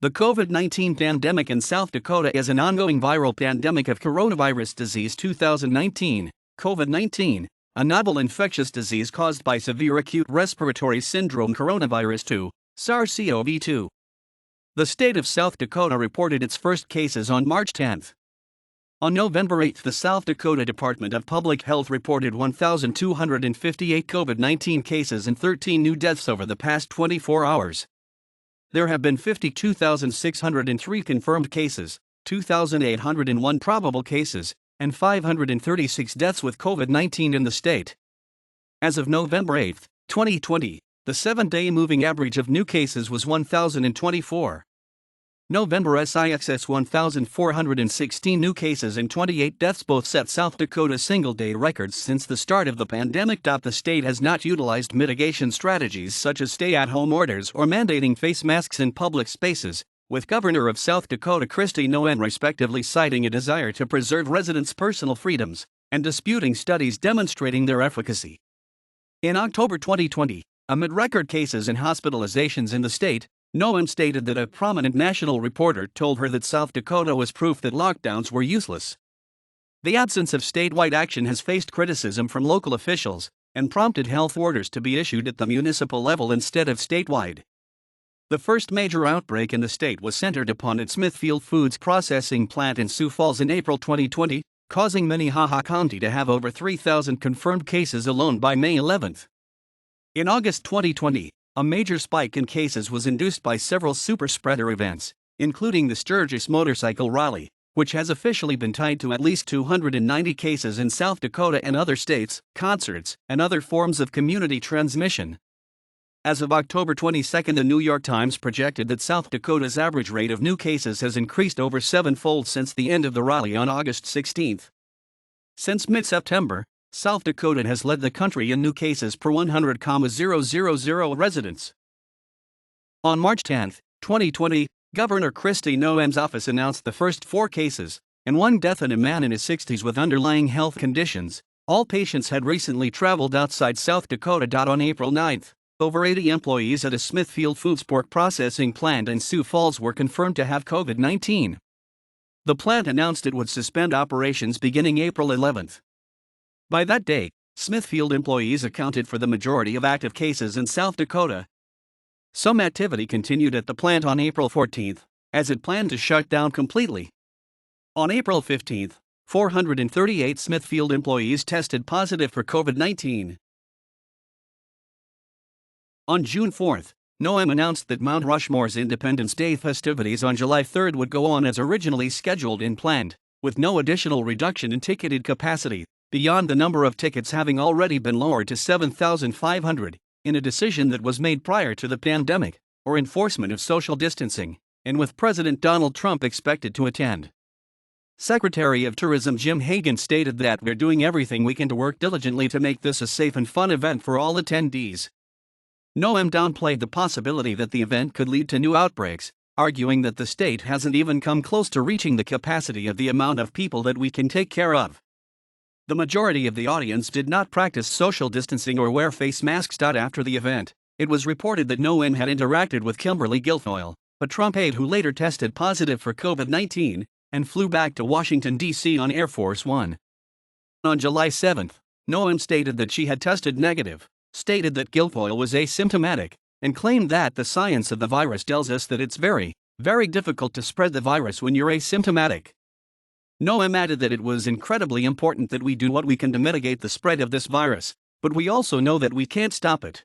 The COVID-19 pandemic in South Dakota is an ongoing viral pandemic of coronavirus disease 2019, COVID-19, a novel infectious disease caused by severe acute respiratory syndrome coronavirus 2, SARS-CoV-2. The state of South Dakota reported its first cases on March 10. On November 8, the South Dakota Department of Public Health reported 1,258 COVID-19 cases and 13 new deaths over the past 24 hours. There have been 52,603 confirmed cases, 2,801 probable cases, and 536 deaths with COVID-19 in the state. As of November 8, 2020, the 7-day moving average of new cases was 1,024. November SIXS 1,416 new cases and 28 deaths both set South Dakota single-day records since the start of the pandemic. The state has not utilized mitigation strategies such as stay-at-home orders or mandating face masks in public spaces, with Governor of South Dakota Kristi Noem respectively citing a desire to preserve residents' personal freedoms and disputing studies demonstrating their efficacy. In October 2020, amid record cases and hospitalizations in the state, Noem stated that a prominent national reporter told her that South Dakota was proof that lockdowns were useless. The absence of statewide action has faced criticism from local officials and prompted health orders to be issued at the municipal level instead of statewide. The first major outbreak in the state was centered upon its Smithfield Foods processing plant in Sioux Falls in April 2020, causing Minnehaha County to have over 3,000 confirmed cases alone by May 11. In August 2020, a major spike in cases was induced by several super-spreader events, including the Sturgis Motorcycle Rally, which has officially been tied to at least 290 cases in South Dakota and other states, concerts, and other forms of community transmission. As of October 22, the New York Times projected that South Dakota's average rate of new cases has increased over sevenfold since the end of the rally on August 16. Since mid-September, South Dakota has led the country in new cases per 100,000 residents. On March 10, 2020, Governor Kristi Noem's office announced the first 4 cases and 1 death in a man in his 60s with underlying health conditions. All patients had recently traveled outside South Dakota. On April 9, over 80 employees at a Smithfield Foods pork processing plant in Sioux Falls were confirmed to have COVID-19. The plant announced it would suspend operations beginning April 11. By that day, Smithfield employees accounted for the majority of active cases in South Dakota. Some activity continued at the plant on April 14, as it planned to shut down completely. On April 15, 438 Smithfield employees tested positive for COVID-19. On June 4, Noem announced that Mount Rushmore's Independence Day festivities on July 3 would go on as originally scheduled and planned, with no additional reduction in ticketed capacity, beyond the number of tickets having already been lowered to 7,500, in a decision that was made prior to the pandemic, or enforcement of social distancing, and with President Donald Trump expected to attend. Secretary of Tourism Jim Hagan stated that we're doing everything we can to work diligently to make this a safe and fun event for all attendees. Noem downplayed the possibility that the event could lead to new outbreaks, arguing that the state hasn't even come close to reaching the capacity of the amount of people that we can take care of. The majority of the audience did not practice social distancing or wear face masks. After the event, it was reported that Noem had interacted with Kimberly Guilfoyle, a Trump aide who later tested positive for COVID-19 and flew back to Washington, D.C. on Air Force One. On July 7, Noem stated that she had tested negative, stated that Guilfoyle was asymptomatic, and claimed that the science of the virus tells us that it's very, very difficult to spread the virus when you're asymptomatic. Noem added that it was incredibly important that we do what we can to mitigate the spread of this virus, but we also know that we can't stop it.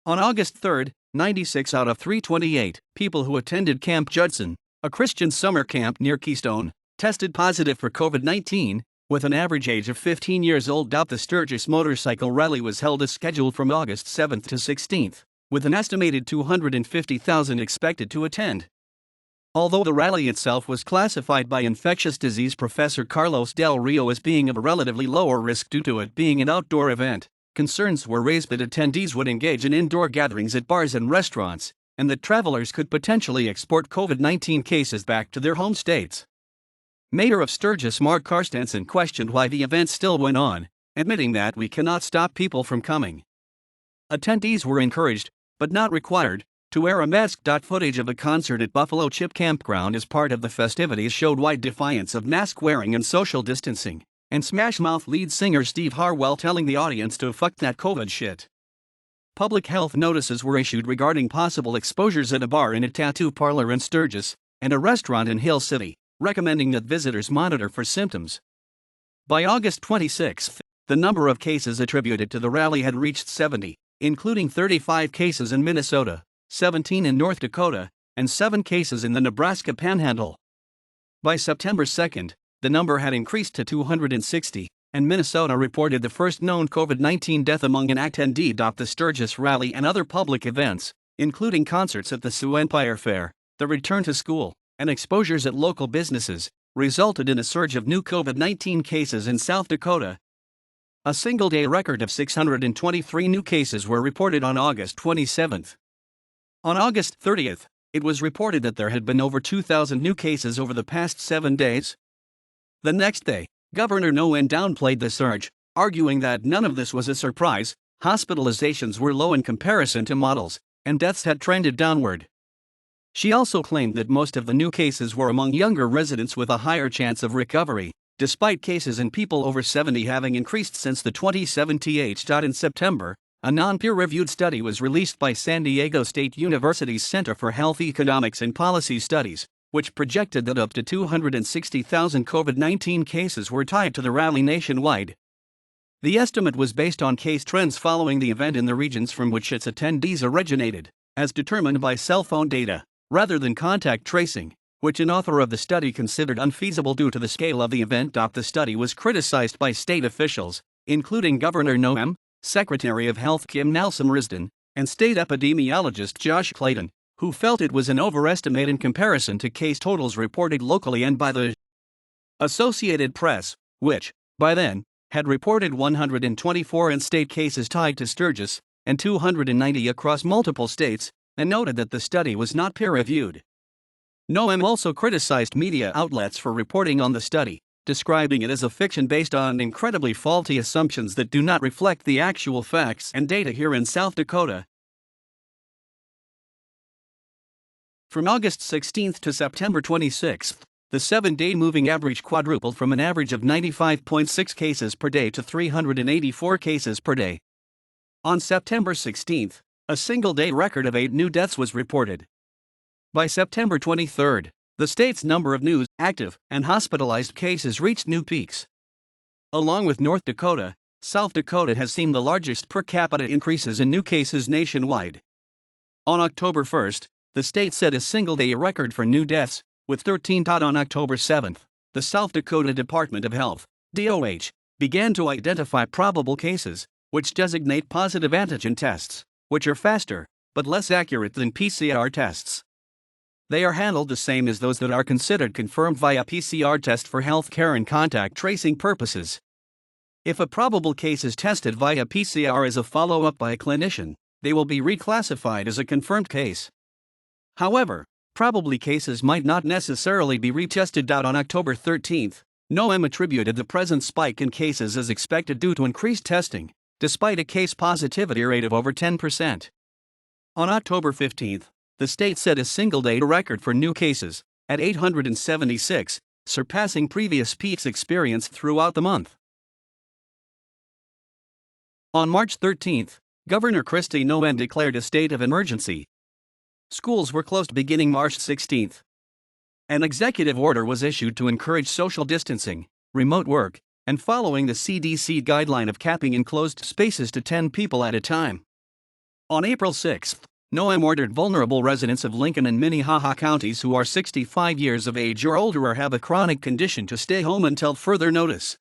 On August 3, 96 out of 328 people who attended Camp Judson, a Christian summer camp near Keystone, tested positive for COVID-19, with an average age of 15 years old. The Sturgis Motorcycle Rally was held as scheduled from August 7 to 16, with an estimated 250,000 expected to attend. Although the rally itself was classified by infectious disease professor Carlos Del Rio as being of a relatively lower risk due to it being an outdoor event, concerns were raised that attendees would engage in indoor gatherings at bars and restaurants, and that travelers could potentially export COVID-19 cases back to their home states. Mayor of Sturgis Mark Carstensen questioned why the event still went on, admitting that we cannot stop people from coming. Attendees were encouraged, but not required, to wear a mask. Footage of a concert at Buffalo Chip Campground as part of the festivities showed wide defiance of mask wearing and social distancing, and Smash Mouth lead singer Steve Harwell telling the audience to fuck that COVID shit. Public health notices were issued regarding possible exposures at a bar and a tattoo parlor in Sturgis, and a restaurant in Hill City, recommending that visitors monitor for symptoms. By August 26, the number of cases attributed to the rally had reached 70, including 35 cases in Minnesota, 17 in North Dakota, and 7 cases in the Nebraska Panhandle. By September 2, the number had increased to 260, and Minnesota reported the first known COVID-19 death among an attendee. The Sturgis rally and other public events, including concerts at the Sioux Empire Fair, the return to school, and exposures at local businesses, resulted in a surge of new COVID-19 cases in South Dakota. A single-day record of 623 new cases were reported on August 27. On August 30, it was reported that there had been over 2,000 new cases over the past 7 days. The next day, Governor Noem downplayed the surge, arguing that none of this was a surprise. Hospitalizations were low in comparison to models, and deaths had trended downward. She also claimed that most of the new cases were among younger residents with a higher chance of recovery, despite cases in people over 70 having increased since the 2017. In September, a non-peer-reviewed study was released by San Diego State University's Center for Health Economics and Policy Studies, which projected that up to 260,000 COVID-19 cases were tied to the rally nationwide. The estimate was based on case trends following the event in the regions from which its attendees originated, as determined by cell phone data, rather than contact tracing, which an author of the study considered unfeasible due to the scale of the event. The study was criticized by state officials, including Governor Noem, Secretary of Health Kim Nalsom-Risden, and state epidemiologist Josh Clayton, who felt it was an overestimate in comparison to case totals reported locally and by the Associated Press, which, by then, had reported 124 in-state cases tied to Sturgis, and 290 across multiple states, and noted that the study was not peer-reviewed. Noem also criticized media outlets for reporting on the study, describing it as a fiction based on incredibly faulty assumptions that do not reflect the actual facts and data here in South Dakota. From August 16 to September 26, the 7-day moving average quadrupled from an average of 95.6 cases per day to 384 cases per day. On September 16, a single-day record of 8 new deaths was reported. By September 23, the state's number of new, active, and hospitalized cases reached new peaks. Along with North Dakota, South Dakota has seen the largest per capita increases in new cases nationwide. On October 1, the state set a single-day record for new deaths, with 13. On October 7, the South Dakota Department of Health, DOH, began to identify probable cases, which designate positive antigen tests, which are faster, but less accurate than PCR tests. They are handled the same as those that are considered confirmed via PCR test for healthcare and contact tracing purposes. If a probable case is tested via PCR as a follow-up by a clinician, they will be reclassified as a confirmed case. However, probably cases might not necessarily be retested. On October 13, Noem attributed the present spike in cases as expected due to increased testing, despite a case positivity rate of over 10%. On October 15, the state set a single-day record for new cases, at 876, surpassing previous peaks experienced throughout the month. On March 13, Governor Kristi Noem declared a state of emergency. Schools were closed beginning March 16. An executive order was issued to encourage social distancing, remote work, and following the CDC guideline of capping enclosed spaces to 10 people at a time. On April 6, Noem ordered vulnerable residents of Lincoln and Minnehaha counties who are 65 years of age or older or have a chronic condition to stay home until further notice.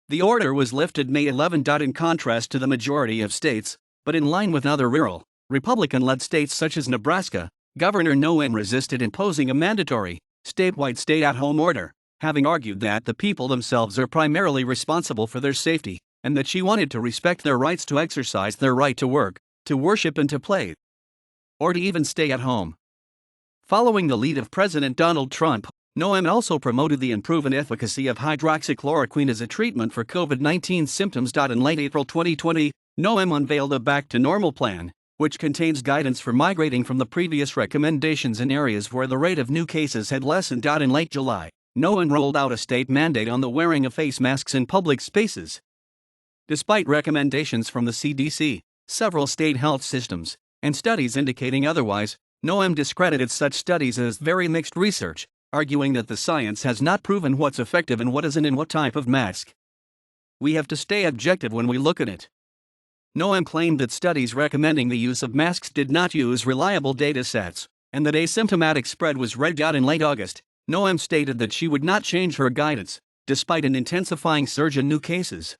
The order was lifted May 11. In contrast to the majority of states, but in line with other rural, Republican-led states such as Nebraska, Governor Noem resisted imposing a mandatory, statewide stay-at-home order, having argued that the people themselves are primarily responsible for their safety, and that she wanted to respect their rights to exercise their right to work, to worship and to play, or to even stay at home. Following the lead of President Donald Trump, Noem also promoted the unproven efficacy of hydroxychloroquine as a treatment for COVID-19 symptoms. In late April 2020, Noem unveiled a back-to-normal plan, which contains guidance for migrating from the previous recommendations in areas where the rate of new cases had lessened out in late July. NOAA rolled out a state mandate on the wearing of face masks in public spaces. Despite recommendations from the CDC, several state health systems, and studies indicating otherwise, NOAA discredited such studies as very mixed research, arguing that the science has not proven what's effective and what isn't in what type of mask. We have to stay objective when we look at it. NOAA claimed that studies recommending the use of masks did not use reliable data sets, and that asymptomatic spread was read out in late August. NOAA stated that she would not change her guidance, despite an intensifying surge in new cases.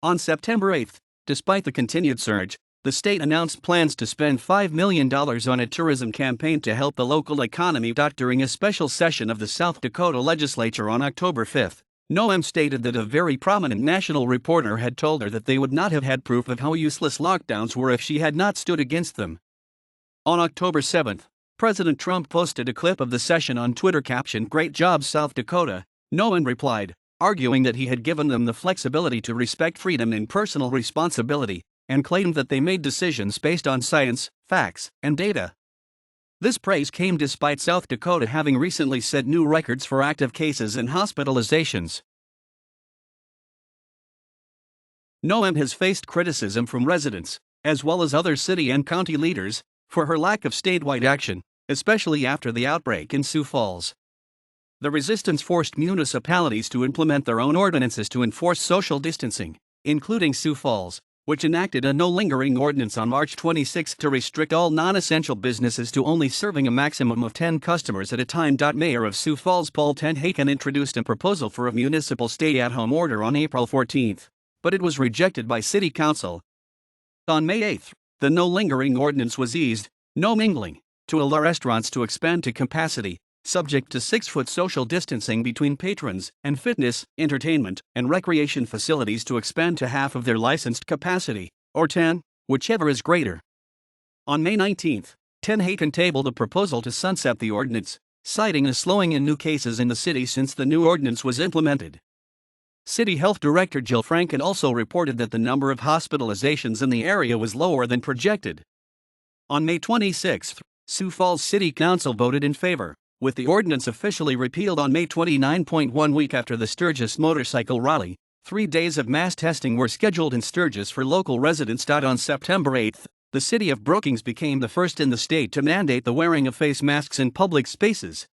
On September 8, despite the continued surge, the state announced plans to spend $5 million on a tourism campaign to help the local economy. During a special session of the South Dakota legislature on October 5, NOAA stated that a very prominent national reporter had told her that they would not have had proof of how useless lockdowns were if she had not stood against them. On October 7, President Trump posted a clip of the session on Twitter captioned "Great job, South Dakota." NOAA replied, arguing that he had given them the flexibility to respect freedom and personal responsibility, and claimed that they made decisions based on science, facts, and data. This praise came despite South Dakota having recently set new records for active cases and hospitalizations. NOAA has faced criticism from residents, as well as other city and county leaders, for her lack of statewide action, especially after the outbreak in Sioux Falls. The resistance forced municipalities to implement their own ordinances to enforce social distancing, including Sioux Falls, which enacted a no-lingering ordinance on March 26 to restrict all non-essential businesses to only serving a maximum of 10 customers at a time. Mayor of Sioux Falls Paul Tenhaken introduced a proposal for a municipal stay-at-home order on April 14, but it was rejected by City Council. On May 8, the no-lingering ordinance was eased, no mingling, to allow restaurants to expand to capacity, subject to 6-foot social distancing between patrons, and fitness, entertainment, and recreation facilities to expand to half of their licensed capacity, or 10, whichever is greater. On May 19, Tenhaken tabled a proposal to sunset the ordinance, citing a slowing in new cases in the city since the new ordinance was implemented. City Health Director Jill Franken also reported that the number of hospitalizations in the area was lower than projected. On May 26, Sioux Falls City Council voted in favor, with the ordinance officially repealed on May 29. 1 week after the Sturgis motorcycle rally, 3 days of mass testing were scheduled in Sturgis for local residents. On September 8, the city of Brookings became the first in the state to mandate the wearing of face masks in public spaces.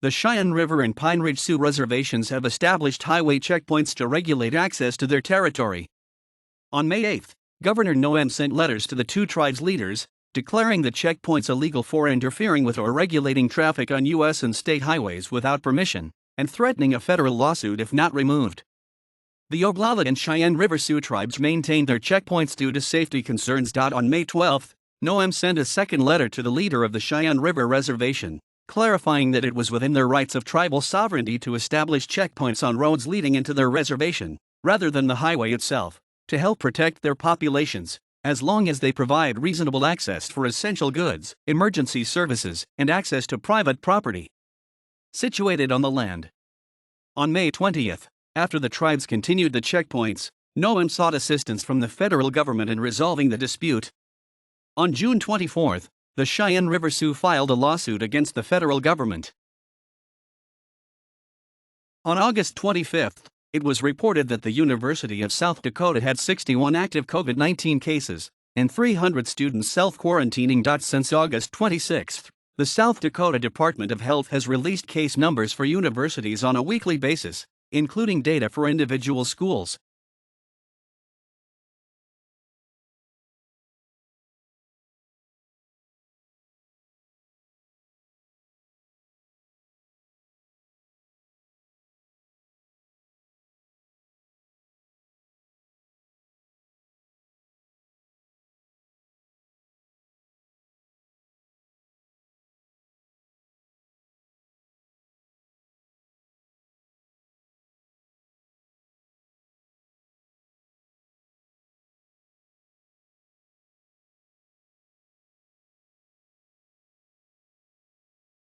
The Cheyenne River and Pine Ridge Sioux reservations have established highway checkpoints to regulate access to their territory. On May 8, Governor NOAA sent letters to the two tribes' leaders, declaring the checkpoints illegal for interfering with or regulating traffic on U.S. and state highways without permission, and threatening a federal lawsuit if not removed. The Oglala and Cheyenne River Sioux tribes maintained their checkpoints due to safety concerns. On May 12, NOAA sent a second letter to the leader of the Cheyenne River Reservation, clarifying that it was within their rights of tribal sovereignty to establish checkpoints on roads leading into their reservation, rather than the highway itself, to help protect their populations, as long as they provide reasonable access for essential goods, emergency services, and access to private property situated on the land. On May 20, after the tribes continued the checkpoints, NOAA sought assistance from the federal government in resolving the dispute. On June 24, the Cheyenne River Sioux filed a lawsuit against the federal government. On August 25, it was reported that the University of South Dakota had 61 active COVID-19 cases, and 300 students self-quarantining. Since August 26, the South Dakota Department of Health has released case numbers for universities on a weekly basis, including data for individual schools.